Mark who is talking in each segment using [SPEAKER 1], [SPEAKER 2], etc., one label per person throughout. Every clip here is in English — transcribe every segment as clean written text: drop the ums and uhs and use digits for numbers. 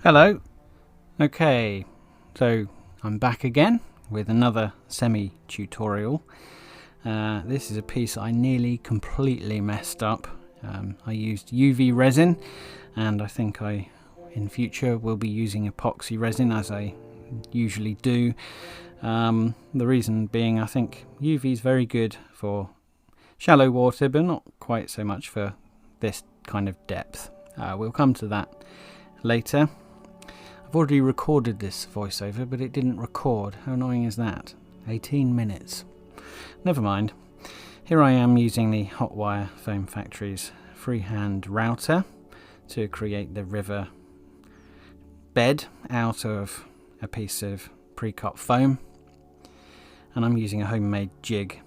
[SPEAKER 1] Hello. Okay, so I'm back again with another semi-tutorial. This is a piece I nearly completely messed up. I used UV resin, and I think I in future will be using epoxy resin as I usually do. The reason being, I think UV is very good for shallow water, but not quite so much for this kind of depth. We'll come to that later. I've already recorded this voiceover, but it didn't record. How annoying is that? 18 minutes. Never mind. Here I am using the Hotwire Foam Factory's freehand router to create the river bed out of a piece of pre-cut foam. And I'm using a homemade jig,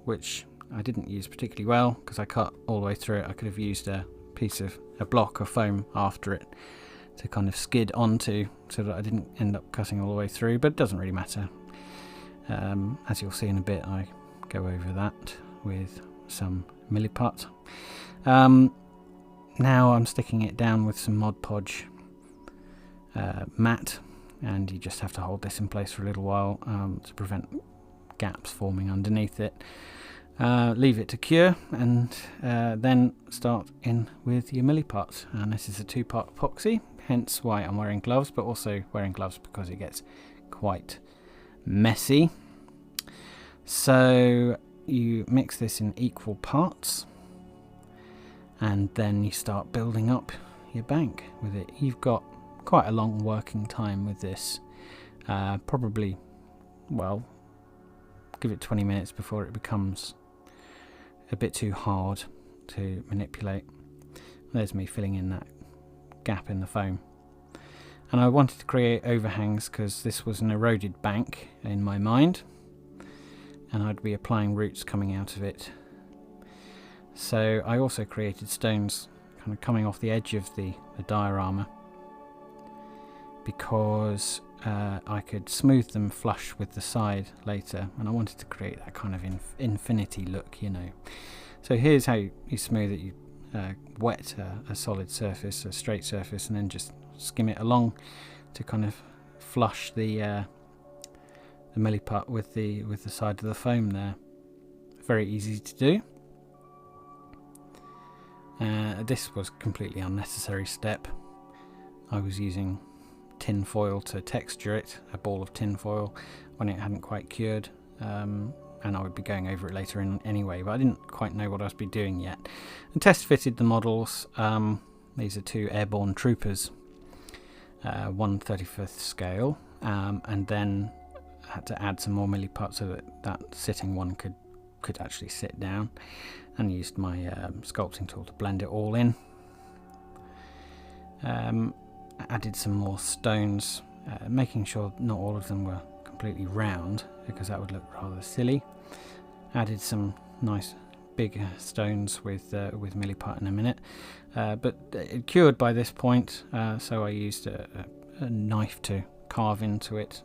[SPEAKER 1] which I didn't use particularly well because I cut all the way through it. I could have used a block of foam after it to kind of skid onto, so that I didn't end up cutting all the way through, but it doesn't really matter. As you'll see in a bit, I go over that with some milliput. Now I'm sticking it down with some Mod Podge mat, and you just have to hold this in place for a little while to prevent gaps forming underneath it. Leave it to cure, and then start in with your milliput. And this is a two-part epoxy, hence why I'm wearing gloves, but also wearing gloves because it gets quite messy. So you mix this in equal parts, and then you start building up your bank with it. You've got quite a long working time with this, probably, well, give it 20 minutes before it becomes a bit too hard to manipulate. There's me filling in that gap in the foam. And I wanted to create overhangs because this was an eroded bank in my mind, and I'd be applying roots coming out of it. So I also created stones kind of coming off the edge of the diorama, because I could smooth them flush with the side later, and I wanted to create that kind of infinity look, you know. So here's how you smooth it. You wet a solid surface, a straight surface, and then just skim it along to kind of flush the milliput with the side of the foam there. Very easy to do. This was a completely unnecessary step. I was using tin foil to texture it, a ball of tin foil, when it hadn't quite cured, and I would be going over it later anyway, but I didn't quite know what I was be doing yet. And test fitted the models. These are two airborne troopers, 1/35th scale, and then I had to add some more milliput so that sitting one could actually sit down, and used my sculpting tool to blend it all in. Added some more stones, making sure not all of them were completely round because that would look rather silly. Added some nice big stones with milliput in a minute, but it cured by this point, so I used a knife to carve into it,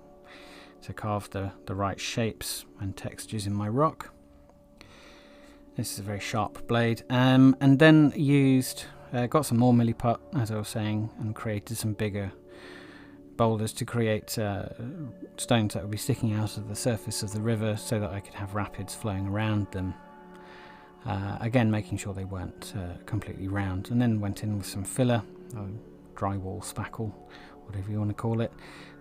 [SPEAKER 1] to carve the right shapes and textures in my rock. This is a very sharp blade, and then used got some more milliput, as I was saying, and created some bigger boulders to create stones that would be sticking out of the surface of the river so that I could have rapids flowing around them. Again, making sure they weren't completely round, and then went in with some filler, drywall, spackle, whatever you want to call it,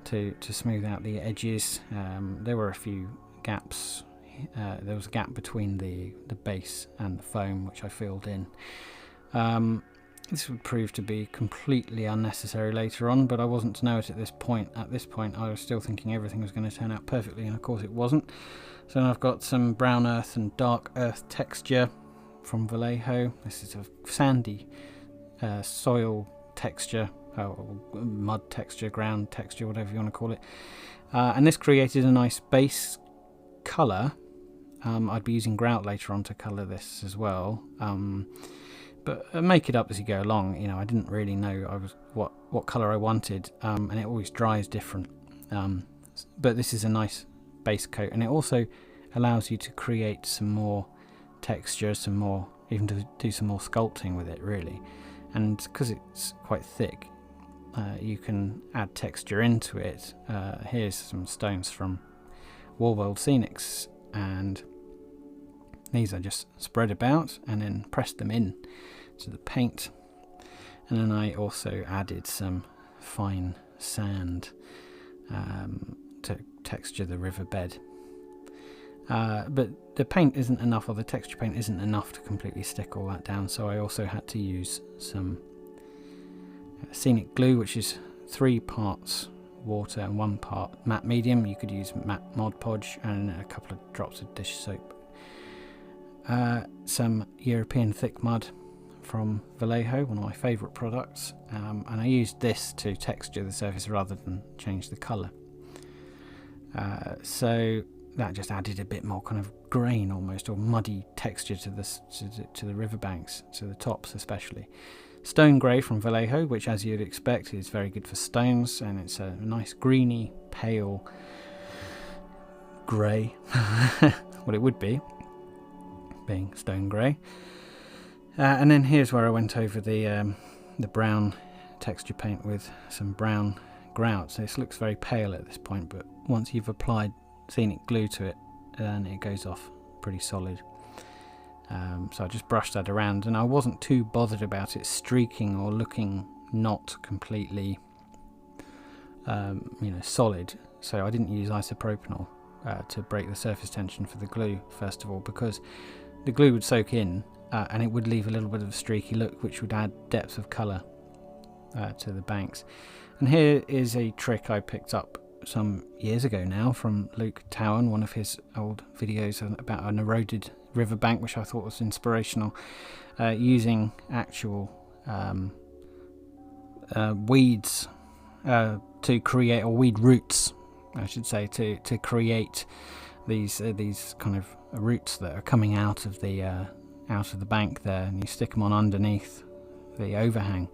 [SPEAKER 1] to smooth out the edges. There were a few gaps. There was a gap between the base and the foam, which I filled in. This would prove to be completely unnecessary later on, but I wasn't to know it at this point. At this point, I was still thinking everything was going to turn out perfectly, and of course it wasn't. So now I've got some brown earth and dark earth texture from Vallejo. This is a sandy soil texture, mud texture, ground texture, whatever you want to call it. And this created a nice base colour. I'd be using grout later on to colour this as well. But make it up as you go along. You know, I didn't really know what colour I wanted, and it always dries different. But this is a nice base coat, and it also allows you to create some more texture, even to do some more sculpting with it, really. And because it's quite thick, you can add texture into it. Here's some stones from Warworld Scenics, and these I just spread about and then pressed them in to the paint. And then I also added some fine sand to texture the riverbed. But the paint isn't enough, or the texture paint isn't enough to completely stick all that down, so I also had to use some scenic glue, which is 3 parts water and 1 part matte medium. You could use matte Mod Podge and a couple of drops of dish soap. Some European thick mud from Vallejo, one of my favourite products, and I used this to texture the surface rather than change the colour. So that just added a bit more kind of grain almost, or muddy texture to the riverbanks, to the tops especially. Stone grey from Vallejo, which as you'd expect is very good for stones, and it's a nice greeny, pale grey, what it would be, being stone grey. And then here's where I went over the brown texture paint with some brown grout. So this looks very pale at this point, but once you've applied scenic glue to it, then it goes off pretty solid. So I just brushed that around, and I wasn't too bothered about it streaking or looking not completely solid. So I didn't use isopropanol to break the surface tension for the glue, first of all, because the glue would soak in and it would leave a little bit of a streaky look, which would add depth of colour to the banks. And here is a trick I picked up some years ago now from Luke Towan, one of his old videos about an eroded riverbank, which I thought was inspirational, using actual weeds to create, or weed roots I should say, to create these kind of roots that are coming out of the bank there, and you stick them on underneath the overhang.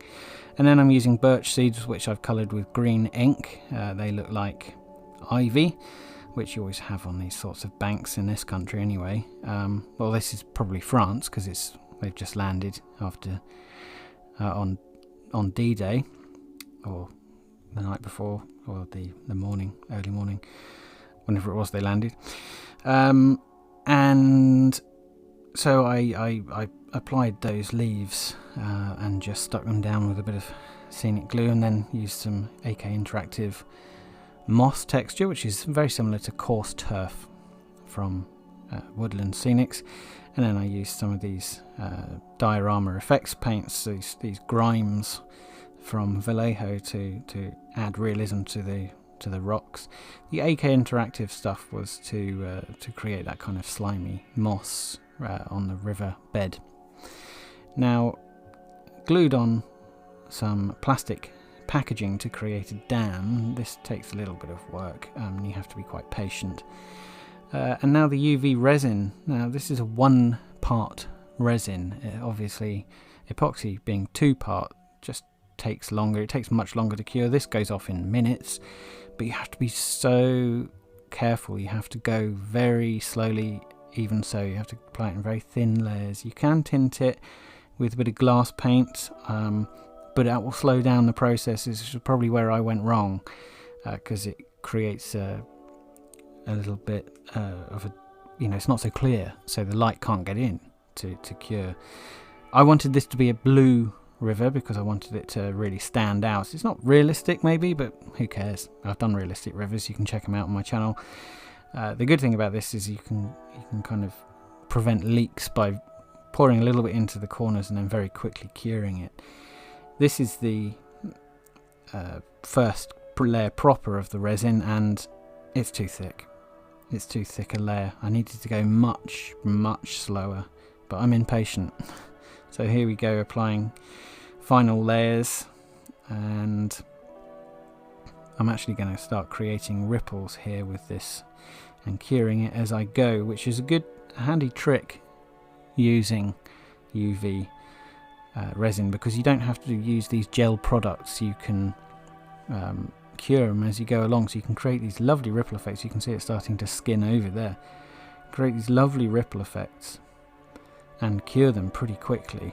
[SPEAKER 1] And then I'm using birch seeds, which I've coloured with green ink. They look like ivy, which you always have on these sorts of banks in this country anyway. Well, this is probably France, because they've just landed after on D-Day, or the night before, or the morning, early morning, whenever it was they landed. And so I applied those leaves and just stuck them down with a bit of scenic glue, and then used some AK Interactive moss texture, which is very similar to coarse turf from Woodland Scenics. And then I used some of these diorama effects paints, these grimes from Vallejo, to add realism to the rocks. The AK Interactive stuff was to create that kind of slimy moss on the river bed. Now, glued on some plastic packaging to create a dam. This takes a little bit of work, and you have to be quite patient. And now the UV resin. Now this is a 1-part resin. Obviously, epoxy being 2-part just takes longer. It takes much longer to cure. This goes off in minutes, but you have to be so careful. You have to go very slowly. Even so, you have to apply it in very thin layers. You can tint it with a bit of glass paint, but that will slow down the process. This is probably where I went wrong, because it creates a little bit of a, it's not so clear, so the light can't get in to cure. I wanted this to be a blue river because I wanted it to really stand out. It's not realistic maybe, but who cares? I've done realistic rivers. You can check them out on my channel. The good thing about this is you can kind of prevent leaks by pouring a little bit into the corners and then very quickly curing it. This is the first layer proper of the resin, and it's too thick. It's too thick a layer. I needed to go much, much slower, but I'm impatient. So here we go, applying final layers, and I'm actually going to start creating ripples here with this and curing it as I go, which is a good handy trick using UV resin, because you don't have to use these gel products. You can cure them as you go along, so you can create these lovely ripple effects. You can see it starting to skin over there. Create these lovely ripple effects and cure them pretty quickly.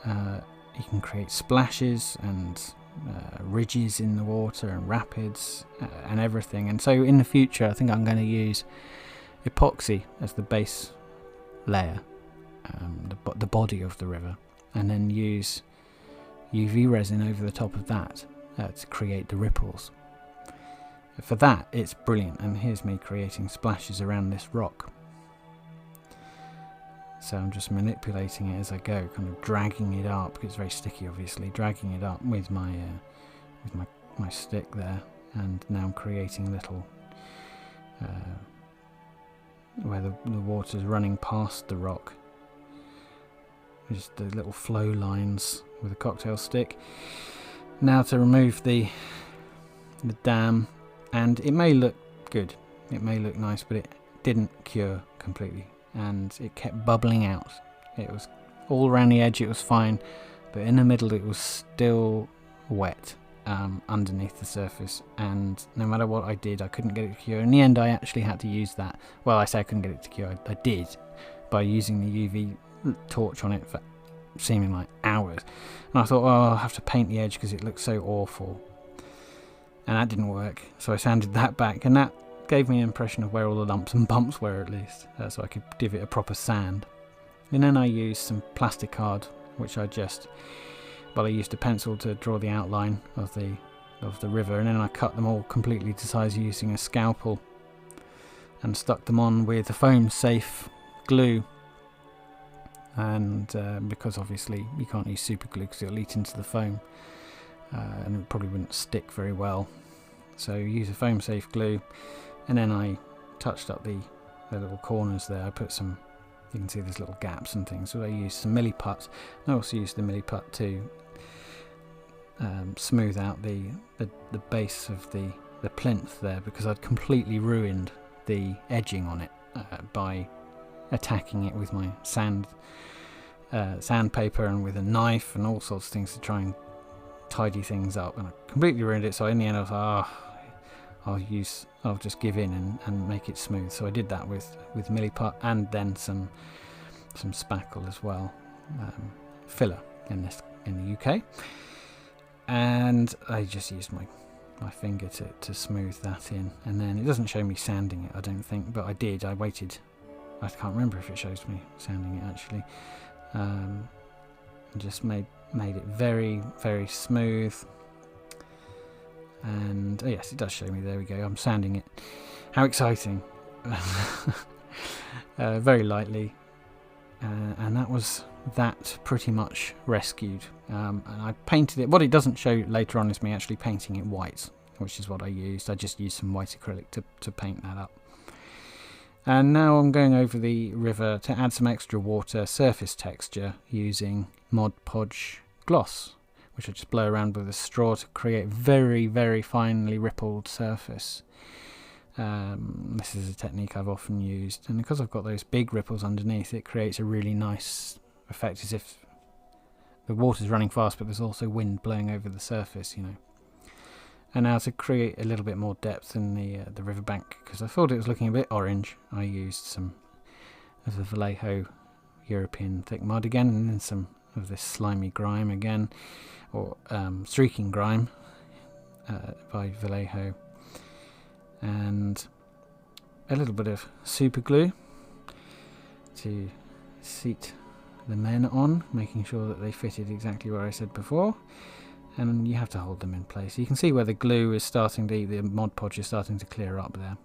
[SPEAKER 1] You can create splashes and ridges in the water and rapids and everything. And so in the future I think I'm going to use epoxy as the base layer, the body of the river, and then use UV resin over the top of that to create the ripples. For that it's brilliant, and here's me creating splashes around this rock. So I'm just manipulating it as I go, kind of dragging it up, because it's very sticky obviously, dragging it up with my stick there, and now I'm creating a little where the water's running past the rock, just the little flow lines with a cocktail stick. Now to remove the dam, and it may look good, it may look nice, but it didn't cure completely, and it kept bubbling out. It was all around the edge, it was fine, but in the middle it was still wet underneath the surface, and no matter what I did I couldn't get it to cure. In the end I actually had to use that, well I say I couldn't get it to cure, I did, by using the UV torch on it for seeming like hours, and I thought, oh, I'll have to paint the edge because it looks so awful, and that didn't work, so I sanded that back, and that gave me an impression of where all the lumps and bumps were at least, so I could give it a proper sand. And then I used some plastic card, which I used a pencil to draw the outline of the river, and then I cut them all completely to size using a scalpel and stuck them on with a foam safe glue. And because obviously you can't use super glue because it'll eat into the foam, and it probably wouldn't stick very well, so use a foam safe glue. And then I touched up the little corners there. I put some, you can see there's little gaps and things, so I used some milliput. I also used the milliput to smooth out the base of the plinth there, because I'd completely ruined the edging on it by attacking it with my sandpaper and with a knife and all sorts of things to try and tidy things up, and I completely ruined it. So in the end I was like, I'll just give in and make it smooth. So I did that with milliput, and then some spackle as well, filler in the UK, and I just used my finger to smooth that in. And then it doesn't show me sanding it, I don't think, but I did. I waited. I can't remember if it shows me sanding it actually. Just made it very, very smooth. And oh yes, it does show me, there we go, I'm sanding it. How exciting. Very lightly, and that was that pretty much rescued. And I painted it. What it doesn't show later on is me actually painting it white, which is what I used. I just used some white acrylic to paint that up. And now I'm going over the river to add some extra water surface texture using Mod Podge gloss, which I just blow around with a straw to create very, very finely rippled surface. This is a technique I've often used, and because I've got those big ripples underneath, it creates a really nice effect, as if the water's running fast but there's also wind blowing over the surface, you know. And now to create a little bit more depth in the riverbank, because I thought it was looking a bit orange, I used some of the Vallejo European thick mud again, and then some of this slimy grime again, or streaking grime by Vallejo, and a little bit of super glue to seat the men on, making sure that they fitted exactly where I said before. And you have to hold them in place. You can see where the glue is starting to, the Mod Podge is starting to clear up there.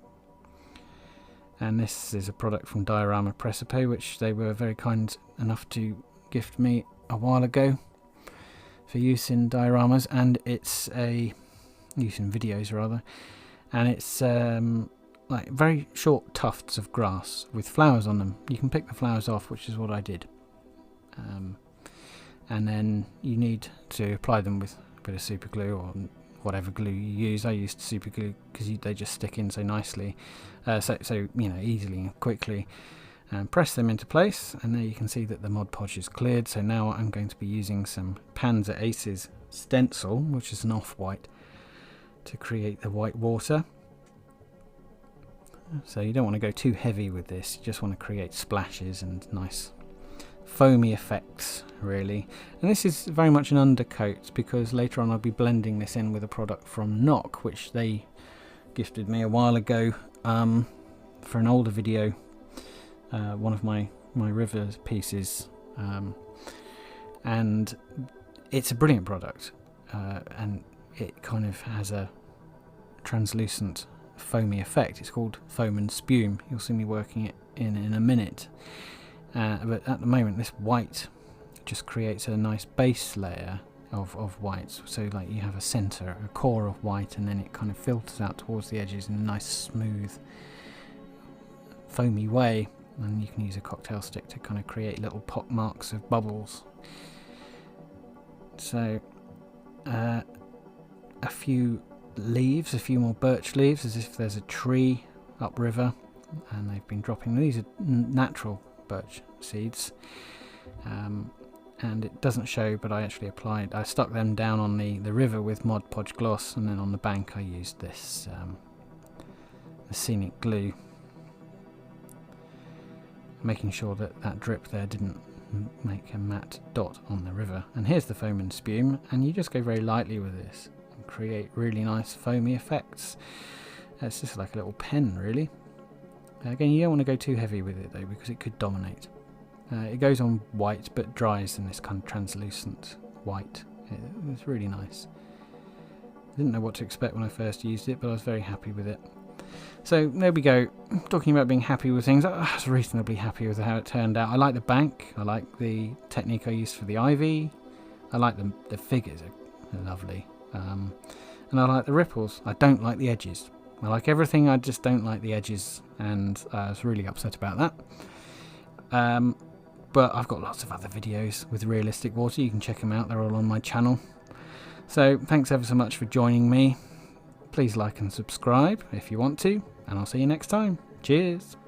[SPEAKER 1] And this is a product from Diorama Presepe, which they were very kind enough to gift me a while ago for use in dioramas, and it's use in videos rather, and it's like very short tufts of grass with flowers on them. You can pick the flowers off, which is what I did. And then you need to apply them with a bit of super glue or whatever glue you use. I used super glue because they just stick in so nicely, so you know, easily and quickly. And press them into place, and there you can see that the Mod Podge is cleared. So now I'm going to be using some Panzer Aces stencil, which is an off-white, to create the white water. So you don't want to go too heavy with this, you just want to create splashes and nice foamy effects really. And this is very much an undercoat, because later on I'll be blending this in with a product from Noch, which they gifted me a while ago for an older video, one of my river pieces, and it's a brilliant product, and it kind of has a translucent foamy effect. It's called Foam and Spume. You'll see me working it in a minute, but at the moment this white just creates a nice base layer of whites, so like you have a center, a core of white, and then it kind of filters out towards the edges in a nice smooth foamy way, and you can use a cocktail stick to kind of create little pop marks of bubbles. So a few leaves, a few more birch leaves, as if there's a tree upriver, and they've been dropping. These are natural birch seeds, and it doesn't show, but I stuck them down on the river with Mod Podge gloss, and then on the bank I used this the scenic glue, making sure that drip there didn't make a matte dot on the river. And here's the foam and spume, and you just go very lightly with this and create really nice foamy effects. It's just like a little pen really. Again, you don't want to go too heavy with it though, because it could dominate. It goes on white but dries in this kind of translucent white. It's really nice. I didn't know what to expect when I first used it, but I was very happy with it. So there we go. Talking about being happy with things, I was reasonably happy with how it turned out. I like the bank, I like the technique I used for the ivy, I like the figures, are lovely, and I like the ripples. I don't like the edges. I like everything, I just don't like the edges, and I was really upset about that. But I've got lots of other videos with realistic water, you can check them out, they're all on my channel. So thanks ever so much for joining me. Please like and subscribe if you want to, and I'll see you next time. Cheers!